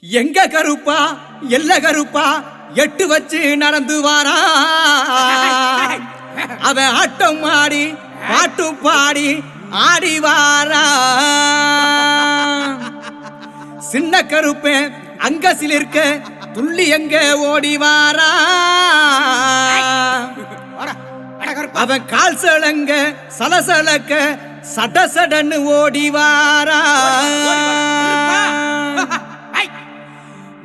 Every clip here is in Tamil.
எங்க கருப்பா எல்ல கருப்பா எட்டு வச்சு நடந்து வாரா அவன் ஆட்டம் ஆடி பாட்டு பாடி ஆடி வாரா சின்ன கருப்பேன் அங்க சிலிர்க்க துள்ளி எங்க ஓடி வாரா அவன் கால் சலங்க சலசலக்க சட சடன்னு ஓடி வாரா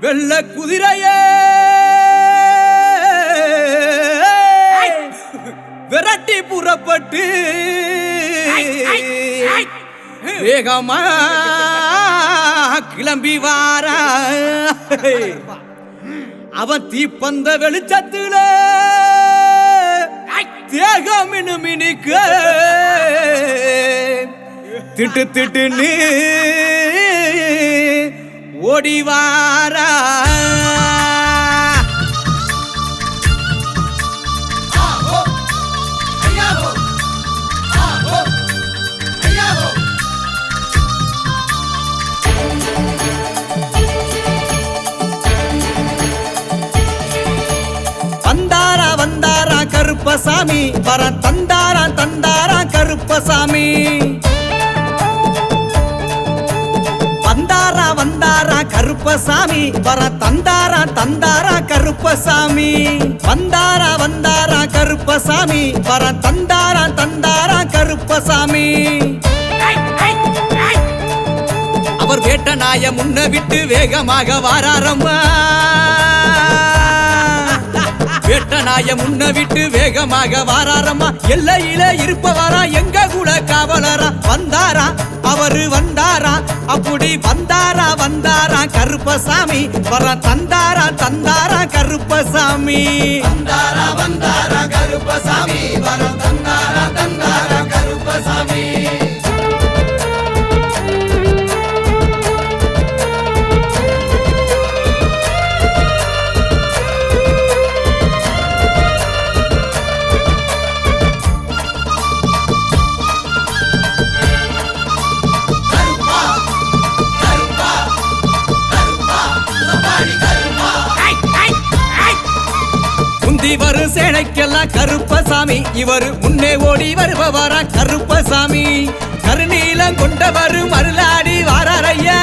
வெள்ள குதிரையே விரட்டி புறப்பட்டு வேகமா கிளம்பி வாரா அவன் தீப்பந்த வெளிச்சத்துல தேகம் மினுமினுக்க திட்டு திட்டுன்னு ஓடி வாரா வந்தாரா வந்தாரா கருப்பசாமி வர தந்தாரா தந்தாரா கருப்பசாமி வந்தாரா வந்தாரா கருப்பசாமி வர தந்தாரா தந்தாரா கருப்பசாமி வந்தாரா வந்தாரா கருப்பசாமி வர தந்தாரா தந்தாரா கருப்பசாமி அவர் வேட்ட நாய முன்ன விட்டு வேகமாக வாராரம்மா வேட்ட நாய முன்ன விட்டு வேகமாக வாராரம்மா எல்லையில இருப்பவரா எங்க கூட காவலரா வந்தாரா அவரு வந்தாரா அப்படி வந்தாரா வந்தாரா கருப்பசாமி வர தந்தாரா தந்தாரா கருப்பசாமி வந்தாரா வந்தாரா கருப்பசாமி வர தந்தாரா தந்தாரா கருப்பசாமி இவரு சேனைக்கெல்லாம் கருப்பசாமி இவரு முன்னே ஓடி வருபவரா கருப்பசாமி கருநீலம் கொண்டவரு மருளாடி வாராரையா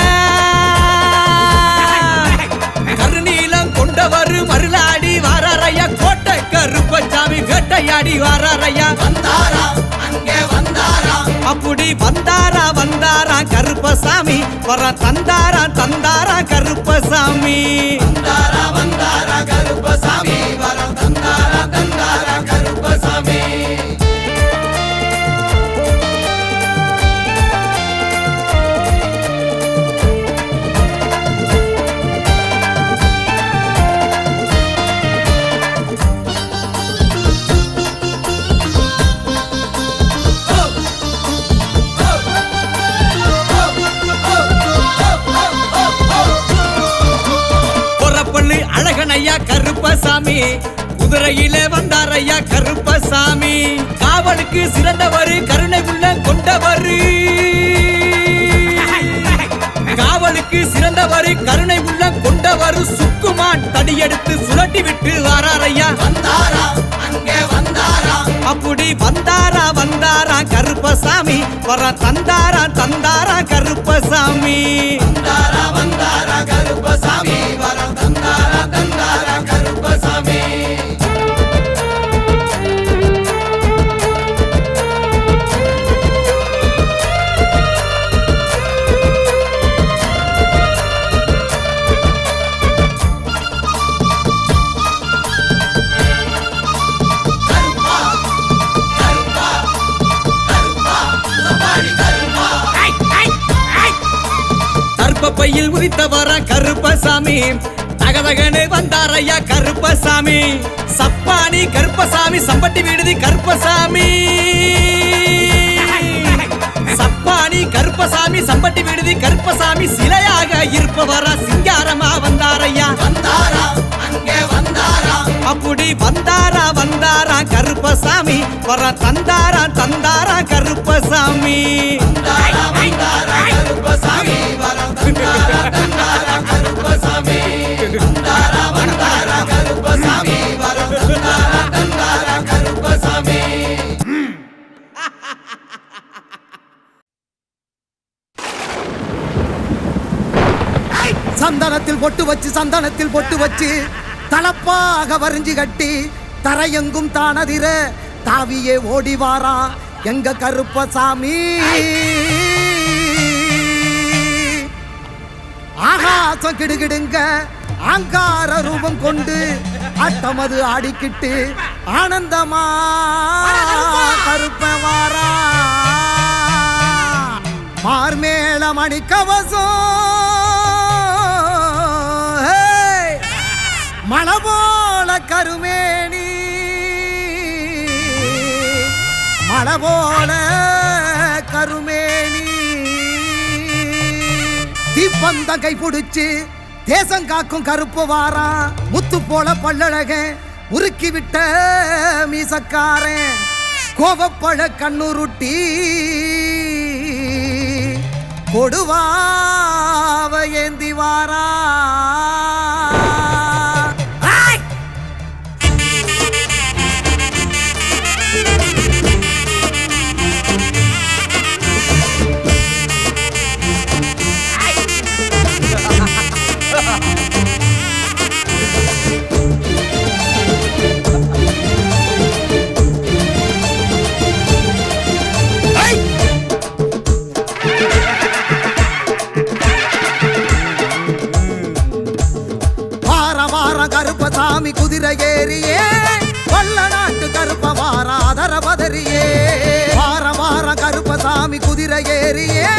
கருநீலம் கொண்டவரு மருளாடி வாராரையா கோட்டை கருப்பசாமி வேட்டையாடி வாராரையா வந்தாரா அங்கே வந்தாரா அப்படி வந்தாரா வந்தாரா கருப்பசாமி வர தந்தாரா தந்தாரா கருப்பசாமி வந்தாரா வந்தாரா கருப்பசாமி வர தந்தாரா தந்தாரா கருப்பசாமி அழகனையா கருப்பசாமி குதிரையிலே வந்தாரையா கருப்பசாமி காவலுக்கு சிறந்தவரு கருணை உள்ள கொண்டவரு காவலுக்கு சிறந்தவரு கருணை உள்ள கொண்டவரு சுக்குமான் தடியெடுத்து சுழட்டி விட்டு வாராரையா வந்தாரா அங்கே வந்தாரா அப்படி வந்தாரா வந்தாரா கருப்பசாமி வர தந்தாரா தந்தாரா கருப்பசாமி வந்தாரா வந்தாரா கருப்பசாமி வர தந்தாரா தந்தாரா கருப்பசாமி பையில் உரித்தவர கருப்பசாமி தகதகனே வந்தாரையா கருப்பசாமி சப்பானி கருப்பசாமி சம்பட்டி விடுதி கருப்பசாமி சப்பானி கருப்பசாமி சம்பட்டி விடுதி கருப்பசாமி சிலையாக இருப்பவரா சிங்காரமா வந்தாரையா வந்தாரா அங்கே வந்தாரா அப்படி வந்தாரா வந்தாரா கருப்பசாமி வர தந்தாரா தந்தாரா கருப்பசாமி வந்தாரா வந்தாரா கருப்பசாமி வர தந்தாரா தந்தாரா கருப்பசாமி சந்தனத்தில் பொட்டு வச்சு தலப்பாக வரிஞ்சு கட்டி தரையெங்கும் தானதிர தாவியே ஓடிவாரா எங்க கருப்பசாமி. ஆகாசம் கிடுகிடுங்க ஆங்கார ரூபம் கொண்டு அட்டமது ஆடிக்கிட்டு ஆனந்தமா கருப்பவாரா. மார்மேள மணிக்கவசம் மலை போல கருமேனி மலை போல கருமேனி. தீப்பந்தம் கை பிடிச்சு தேசம் காக்கும் கருப்பு வாரா. முத்து போல பல்லழக உருக்கி விட்ட மீசக்காரன் கோவப்பழ கண்ணுருட்டி கொடுவாவ ஏந்தி வாரா. கருப்பசாமி குதிரை ஏறியே வல்ல நாட்டு கருப்ப வாராதர பதறியே. வார கருப்பசாமி குதிரை ஏறியே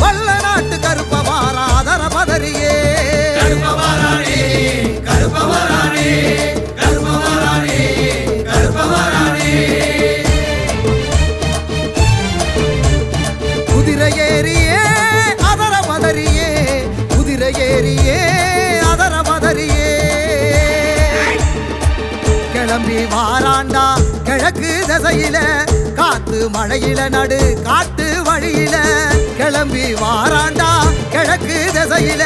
வல்ல நாட்டு கருப்ப வாராதர பதறியே. குதிரை ஏறியே அதர பதறியே குதிரை ஏறியே அதர பதறியே. கிளம்பி வாராண்டா கிழக்கு திசையில காத்து மழையில நடு காட்டு வழியில. கிளம்பி வாராண்டா கிழக்கு திசையில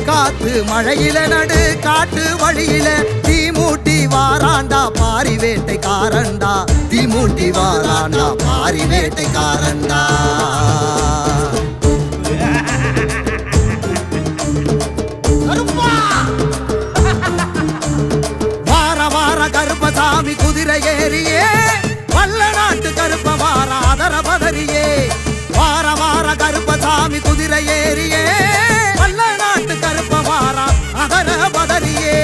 காத்து மழையில நடு காட்டு வழியில. தீமூட்டி வாராண்டா பாரி வேட்டைக்காரண்டா தீமூட்டி வாராண்டா பாரி வேட்டைக்காரண்டா. கருப்பசாமி குதிரை ஏறியே வல்ல நாட்டு கருப்ப வாராதர பதறியே. வார கருப்பசாமி குதிரை ஏறியே வல்ல நாட்டு கருப்ப வாரா அதர பதறியே.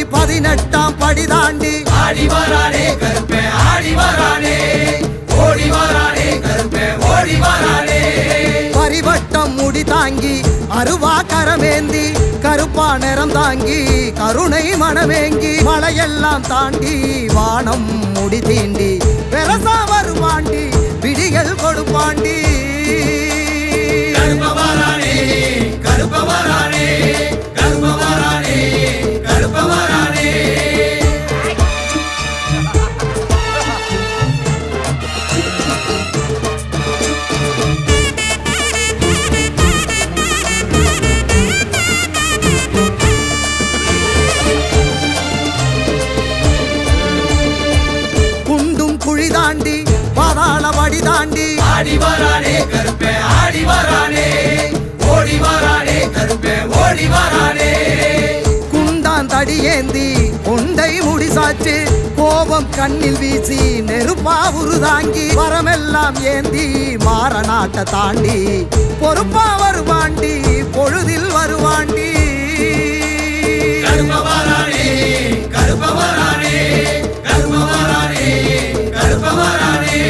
பதினெட்டாம் படி தாண்டி ஆடி வரானே கருப்பே ஆடி வரானே ஓடி வரானே கருப்பே ஓடி வரானே. பரிவட்டம் முடி தாங்கி அருவா கரமேந்தி கருப்பா நிறம் தாங்கி கருணை மனமேங்கி மலையெல்லாம் தாண்டி வானம் முடி தீண்டி பெரசா வருவாண்டி விடிகள் கொடுப்பாண்டி. கருப்ப வரானே கருப்ப வரானே கருப்ப வரானே கருப்ப வரானே. குண்டும் குழி தாண்டி பாதாள வடி தாண்டி ஆடி வரானே கருப்பே ஆடி வரானே ஓடி வரானே கருப்பே ஓடி வரானே. குண்டான் தடி ஏந்தி கொண்டை முடிசாச்சு கோபம் கண்ணில் வீசி நெருப்பா உருதாங்கி வரமெல்லாம் ஏந்தி மாறநாட்ட தாண்டி பொறுப்பா வருவாண்டி பொழுதில் வருவாண்டி. கருப்ப வரானே கருப்ப வரானே கருப்ப வரானே கருப்ப வரானே.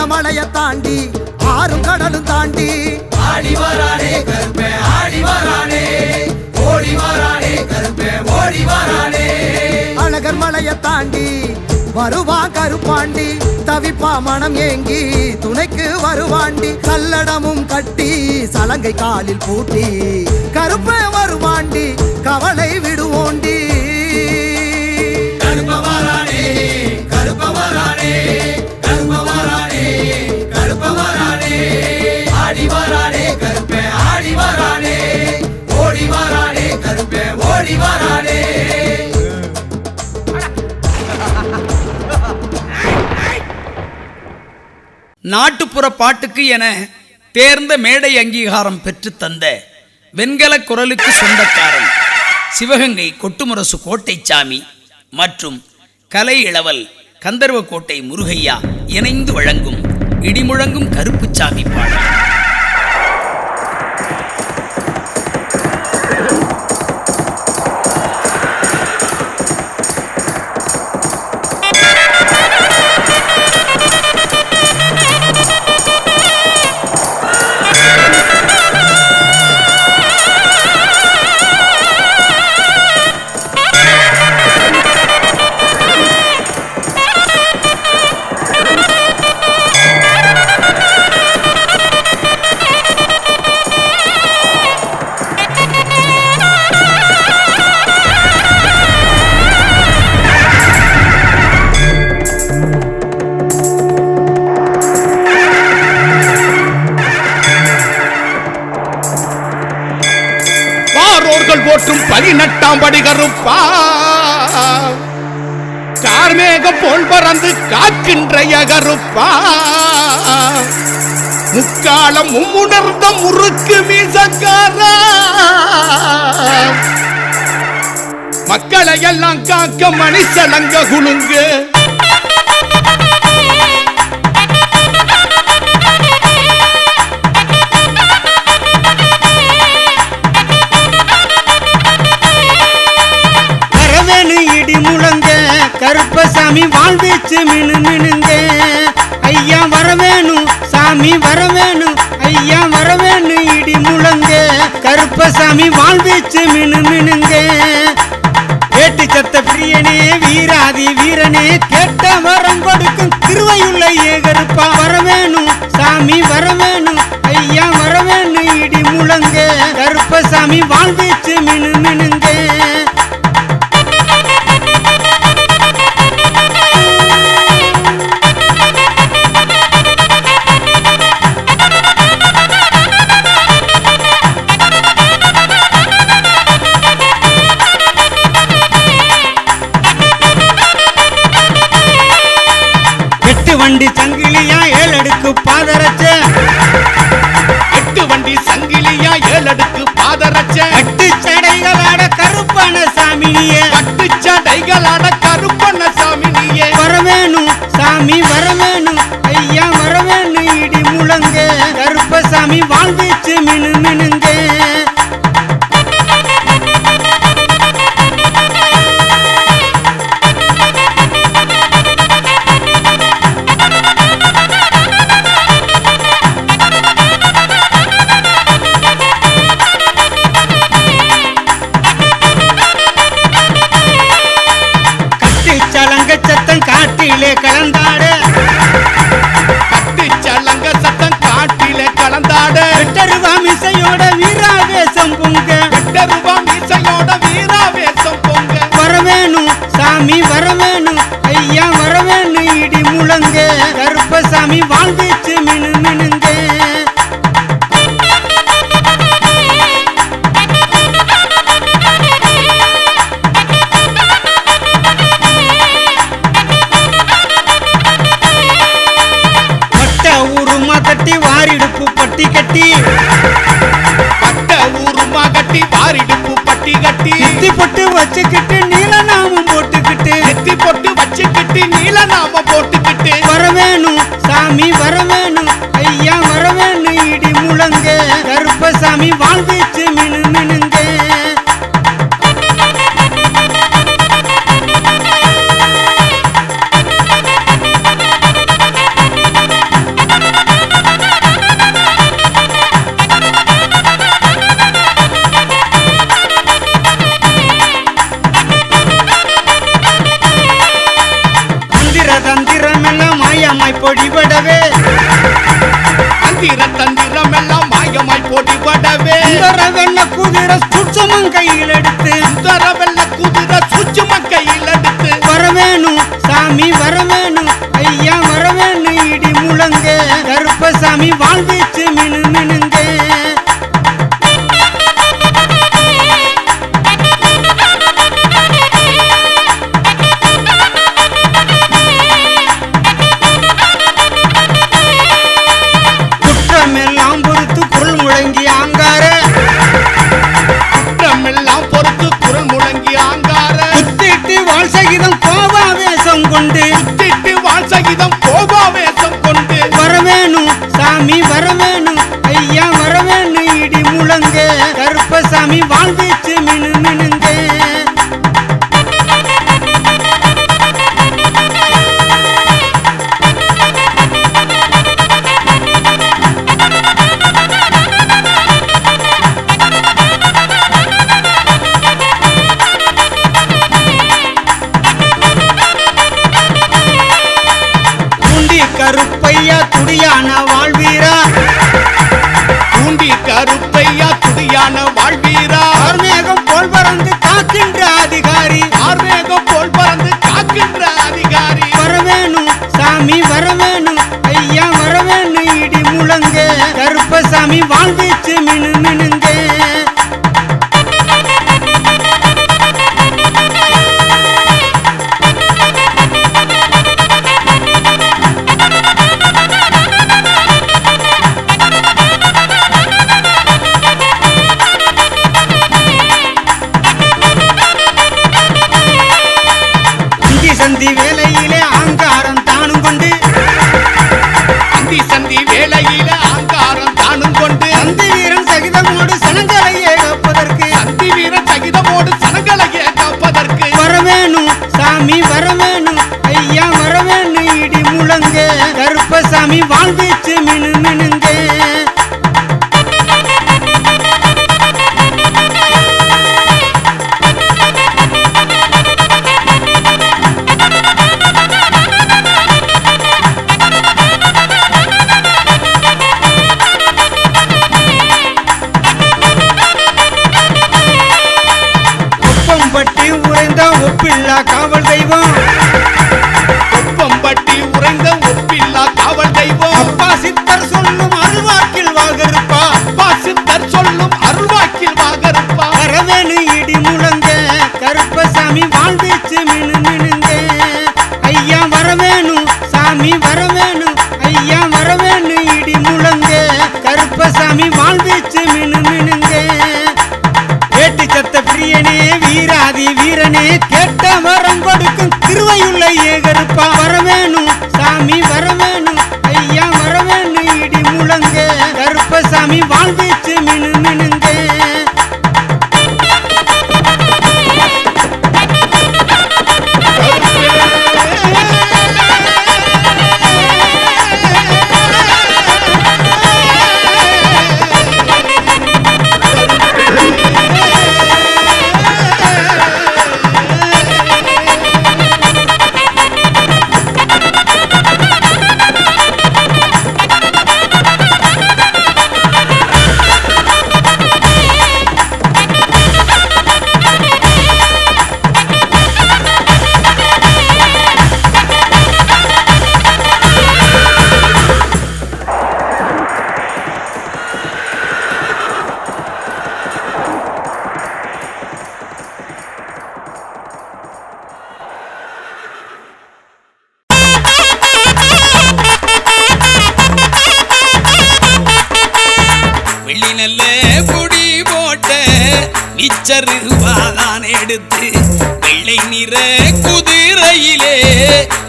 மலைய தாண்டி ஆறும் கடலும் தாண்டி ஆடி வரானே கருப்பே ஆடி வரானே ஓடி வரானே கருப்பே ஓடி வரானே. அழகர் மலைய தாண்டி வருவா கருப்பாண்டி தவிப்பா மனம் ஏங்கி துணைக்கு வருவாண்டி கல்லடமும் கட்டி சலங்கை காலில் பூட்டி கருப்ப வருவாண்டி கவலை விடுவோண்டி கருப்பவரானே கருப்பவரானே கருப்பவரானே கருப்பவரானே ஆடி வரானே கருப்பே ஆடி வரானே ஓடி வரானே கருப்பே ஓடி வரானே நாட்டுப்புற பாட்டுக்கு என தேர்ந்த மேடை அங்கீகாரம் பெற்று தந்த வெண்கல குரலுக்கு சொந்தக்காரன் சிவகங்கை கொட்டுமுரசு கோட்டைச்சாமி மற்றும் கலை இளவல் கந்தர்வக்கோட்டை முருகையா இணைந்து வழங்கும் இடிமுழங்கும் கருப்புச்சாமி பாடல். போற்றும் 18ஆம் படி கருப்பா கார்மேகம் போல் பறந்து காக்கின்ற கருப்பா முக்காலம் மும்முணர்ந்த முறுக்கு மீசக்காரா மக்களை எல்லாம் காக்க மணிச்சலங்க குலுங்கு கருப்பசாமி வாழ்வீச்சு மினு மினுங்க ஐயா வரவேணும் சாமி வரவேணும் ஐயா வரவேணும் இடி முழங்க கருப்பசாமி வாழ்வீச்சு மினு மினுங்க கேட்டு சத்த பிரியனே வீராதி வீரனே கேட்ட வரம் கொடுக்கும் திருவையுள்ள ஏகருப்பா வரவேணும் சாமி வரவேணும் ஐயா வரவேணும் இடி முழங்க கருப்பசாமி வாழ்வீச்சு மினு மினுங்க வண்டி சங்கிலியா ஏழடுக்கு பாதரச்ச 8 வண்டி சங்கிலியா 7 அடுக்கு பாதரச்ச 8 சடைகளாட கருப்பன சாமினியே 8 சடைகளாட கருப்பன சாமினியே வரவேணும் சாமி வரவேணும் ஐயா வரவேணும் இடி முழங்க கருப்பசாமி வாழ்வீச்சு மினு மினுங்க சத்தம் காட்டிலே கலந்தாடு கட்டு சலங்க சத்தம் காட்டிலே கலந்தாடு வெட்டருவா மிசையோட வீராவேசம் பொங்க வெட்டருவா மிசையோட வீராவேசம் பொங்க வரவேணும் சாமி வரவேணும் ஐயா வரவேணும் இடி முழங்க கருப்பசாமி வாழ்வீச்சு மினு மினுங்க கட்டி வாரிடுப்பு பட்டி கட்டி பட்ட ஊருமா கட்டி வாரிடுப்பு பட்டி கட்டி நெத்தி பொட்டு வச்சுக்கிட்டு நீலநாமம் போட்டுக்கிட்டு நெத்தி பொட்டு வச்சுக்கிட்டு நீலநாமம் போட்டுக்கிட்டு வரவேணும் சாமி வரவேணும் தந்திரம் எல்லாம் மாயமாய் பொடிபடவே மந்திர தந்திரம் எல்லாம் மாயமாய் பொடிபடவே வெள்ள குதிரை சுற்றமும் கையில் எடுத்து வெள்ள குதிரை சுச்சமம் கையில் எடுத்து வரவேணும் சாமி வரவேணும் ஐயா வரவேணும் இடி முழங்க கருப்பசாமி வாழ்வீச்சு மினு மினுங்க குற்றமெல்லாம் பொறுத்து குரல் முழங்கி ஆங்கார குற்றமெல்லாம் பொறுத்து குரல் முழங்கி ஆங்கார குத்திட்டு வாழ் சகிதம் கோபாவேசம் கொண்டு திட்டு வாழ் சகிதம் கோபாவேசம் கொண்டு வரவேணும் சாமி வரவேணும் ஐயா வரவேணும் இடி முழங்க கருப்பசாமி வாழ்வீச்சு மினு மினுங்க குண்டி கருப்பையா துடியான வாழ்வீரா பூண்டி கருப்பையா துடியான வாழ்வீரா ஆர்மேகம் போல் பறந்து காக்கின்ற அதிகாரி ஆர்வேகம் போல் பறந்து காக்கின்ற அதிகாரி வரவேணும் சாமி வரவேணும் ஐயா வரவேணும் இடி முழங்க கருப்பசாமி வாழ்வீச்சு மினு மினுங்க அந்தி சந்தி வேலையிலே ஆங்காரம் தானும் கொண்டு அந்தி சந்தி வேளையில ஆங்காரம் தானும் கொண்டு அந்தி வீரன் சகிதமோடு சனங்களையே காப்பதற்கு அந்தி வீர சகிதமோடு சனங்களையே காப்பதற்கு வரவேணும் சாமி வரவேணும் ஐயா வரவேணும் இடி முழங்க கருப்பசாமி வாழ்வீச்சு மினு மினுங்க ஒப்பம்பட்டி உறைந்த ஒப்பில்லா காவல் தெய்வம் ஒப்பம்பட்டி உறைந்த ஒப்பில்லா காவல் தெய்வம் அப்பா சித்தர் சொல்லும் அருள்வாக்கில் வாகருப்பா பாசித்தர் சொல்லும் அருள்வாக்கில் வாகருப்பா வரவேணும் இடி முழங்க கருப்பசாமி வாழ்வீச்சு மினு மினுங்க ஐயா வரவேணும் சாமி வரவேணும் ஐயா வரவேணும் இடி முழங்க கருப்பசாமி வாழ்வீச்சு மினு மினுங்க வேட்டி சத்த பிரியனே வீராதி வீரனே கேட்ட வரம் கொடுக்கும் திருவையுள்ள ஏகருப்பா வரவேணும் சாமி வரவேணும் ஐயா வரவேணும் இடி முழங்க கருப்பசாமி வாழ்வீச்சு மினு மினுங்க நிச்சருவாதான் எடுத்து வெள்ளை நிற குதிரையிலே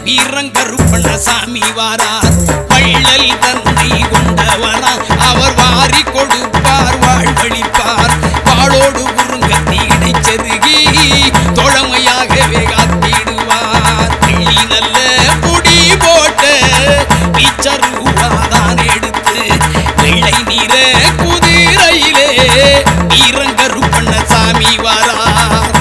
வீரங்கருப்பண்ணசாமி வாரார். வள்ளல் தன்னை கொண்டவரா அவர் வாரி கொடுப்பார் வாழ்வழிப்பார். வாளோடு குறுங்கத்தி இடைச்செருகி தோழமையாகவே காத்திடுவார். வெள்ளி நல்ல புடி போட்ட நிச்சருவாதான் எடுத்து வெள்ளை நிற குதிரையிலே வீரங்கருப்பண்ணசாமி வாரார்.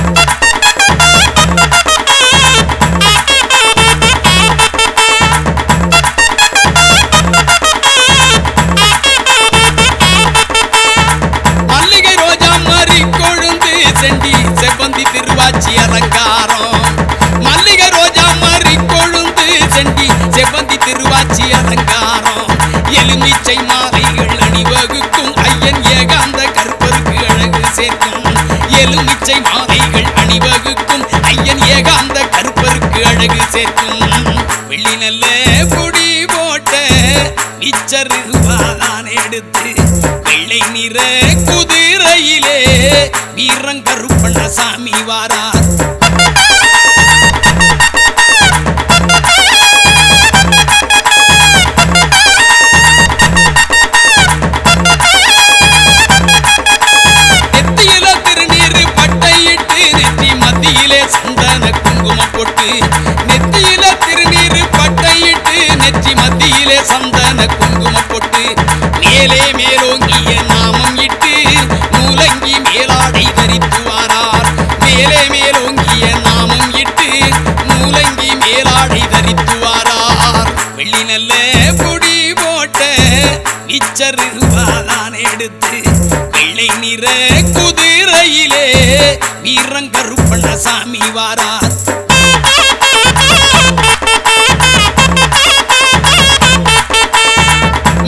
சேர்க்கும் வெள்ளி நல்ல பொடி போட்ட நிச்சருவாதான் எடுத்து வெள்ளை நிற குதிரையிலே வீரங்கருப்பண்ண சாமி வாரார். நெத்தியில திருநீரு பட்டையிட்டு நெற்றி மத்தியிலே சந்தன குங்குமம் போட்டு மேலே மேலோங்கிய நாமம் இட்டு மூலங்கி மேலாடை தரித்து வாரார். மேலே மேலோங்கிய நாமம் இட்டு மூலங்கி மேலாடை தரித்து வாரார். வெள்ளி நல்ல பொடி போட்ட நிச்சருவாதான் எடுத்து வெள்ளை நிற குதிரையிலே வீரங்கருப்பண்ண சாமி வாரார்.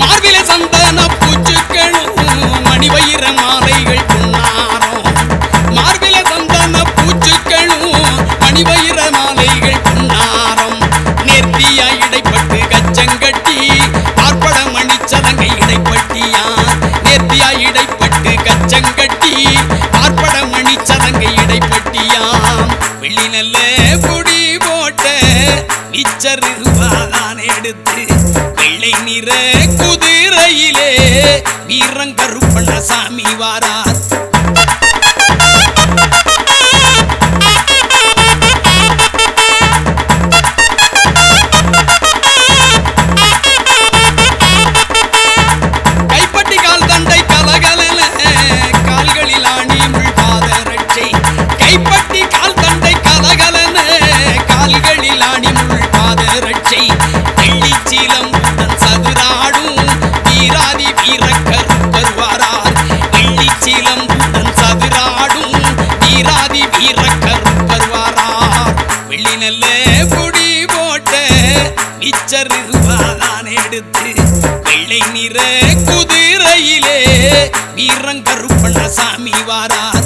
மார்பிலே சந்தன பூச்சுக்களும் மணிவயிர மாலைகள் பொன்னாரம். மார்பிலே சந்தன பூச்சுக்களும் மணிவயிர மாலைகள் பொன்னாரம். நேர்த்தியா இடைப்பட்டு கச்சங்கட்டி பார்ப்பட மணிச்சலங்கை இடைப்பட்டியா. நேர்த்தியா இடைப்பட்டு கச்சங்கட்டி பார்ப்பட மணிச்சலங்கை இடைப்பட்டியா. வெள்ளி நல்ல பொடி போட்ட நிச்சருவாதான் எடுத்து வெள்ளை நிற குதிரையிலே வீரங்கருப்பண்ண சாமி வாரார். கைப்பட்டி கால் தண்டை கலகலன கால்களில் ஆணி முள் பாதரட்சை. கைப்பட்டி கால் தண்டை கலகலன கால்களில் ஆணி முள் பாதரட்சை. வெள்ளிச்சீலம் சதுராடும் வீராதி வீரக்கருப்பர் வாரார். வெள்ளிச்சீலம் சதுராடும் வீராதி வீரக்கருப்பர் வாரார். வெள்ளி நல்ல பொடி போட்ட நிச்சருவாதான் எடுத்து வெள்ளை நிற குதிரையிலே வீரங்கருப்பண்ண சாமி வாரார்.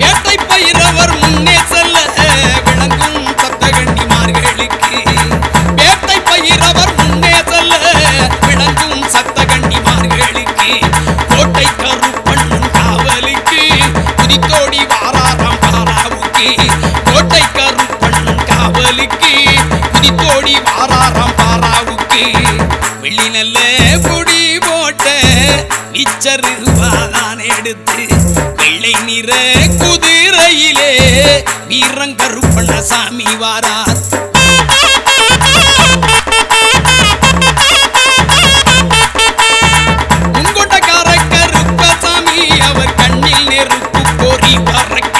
வேட்டை பயிரவர் முன்னே செல்ல விளங்கும் சப்தகன்னிமார்களுக்கு. வேட்டை பயிரவர் முன்னே செல்ல விளங்கும் சப்தகன்னிமார்களுக்கு. கோட்டை கருப்பண்ணன் காவலுக்கு குதித்தோடி வாராராம் பாராவுக்கு. கோட்டை கருப்பண்ணன் காவலுக்கு குதித்தோடி வாராராம் பாராவுக்கு. வெள்ளி நல்ல பொடி போட்ட நிச்சருவாதான் எடுத்து வெள்ளை நிற குதிரையிலே வீரங்கருப்பண்ண சாமி வாரார். முன்கொண்டக்கார கருப்பசாமி அவர் கண்ணில் நெருப்பு பொறி பறக்க.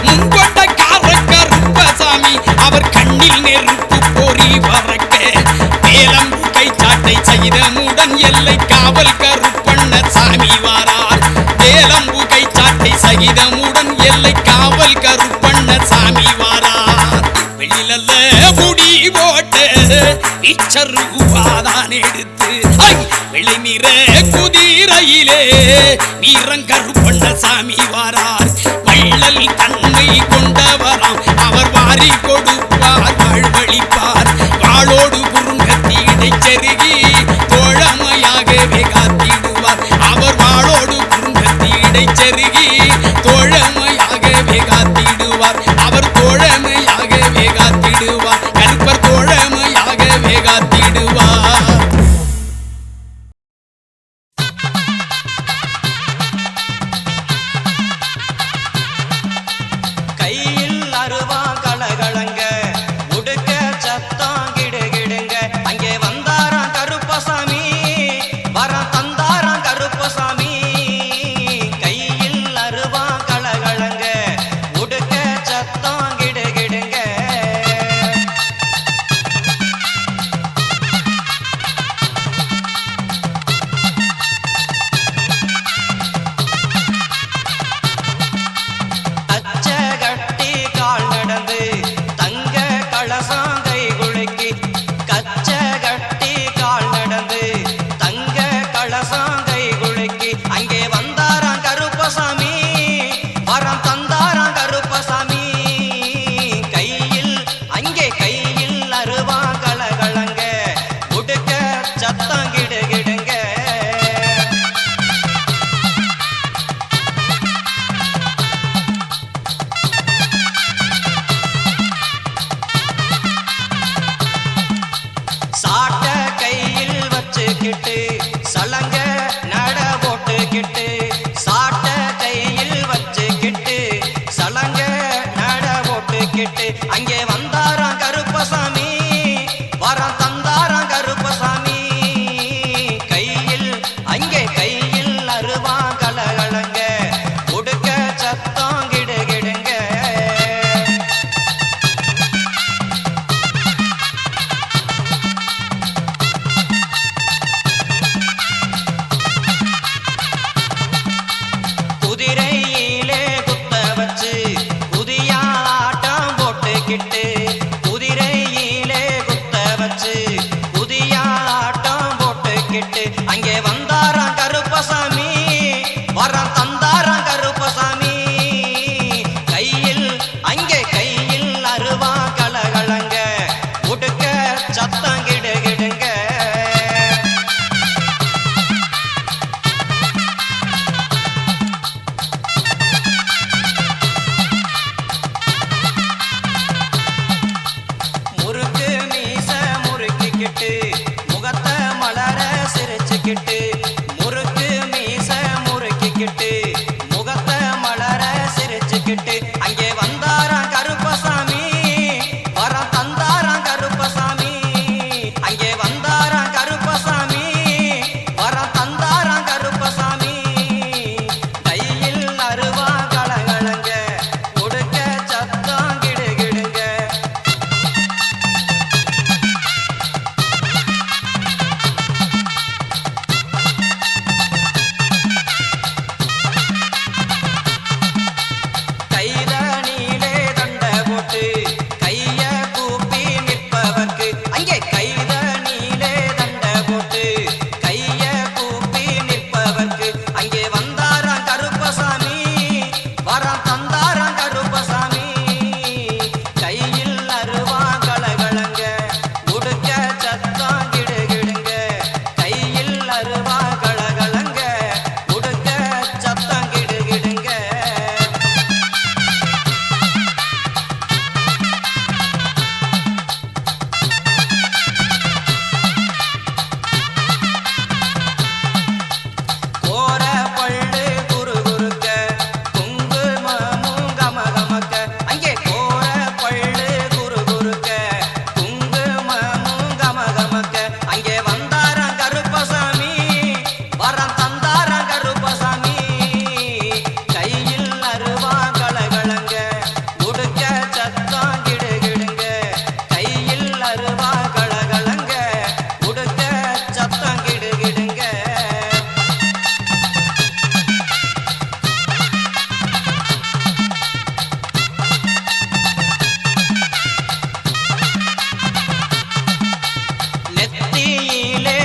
முன்கொண்டக்கார கருப்பசாமி அவர் கண்ணில் நெருப்பு பொறி பறக்க. மேலம் கை சாட்டை சகிதமுடன் எல்லை காவல் கருப்பண்ண சாமி வாரார். வேலம்பு கை சாட்டை சகிதமுடன் எல்லை காவல் கருப்பண்ண சாமி வாரார். வெளியில முடி போட்ட இச்சருவாதான் எடுத்து வெள்ளை நிற குதிரையிலே வீரங்கருப்பண்ண சாமி வாரார். வள்ளல் தன்மை கொண்டவராம் அவர் வாரி கொடுப்பார் வாழ்வழிப்பார். வாளோடு குறுங்கத்தி இடைச்செருகி தோழமையாகவே காத்திடுவார். அவர் வாளோடு குறுங்கத்தி இடைச்செருகி தோழமையாகவே காத்திடுவார். அவர் தோழமையாகவே காத்திடுவார். கருப்பர் தோழமையாகவே காத்திடுவார். கையில் அருவா கலகலங்க வீதியிலே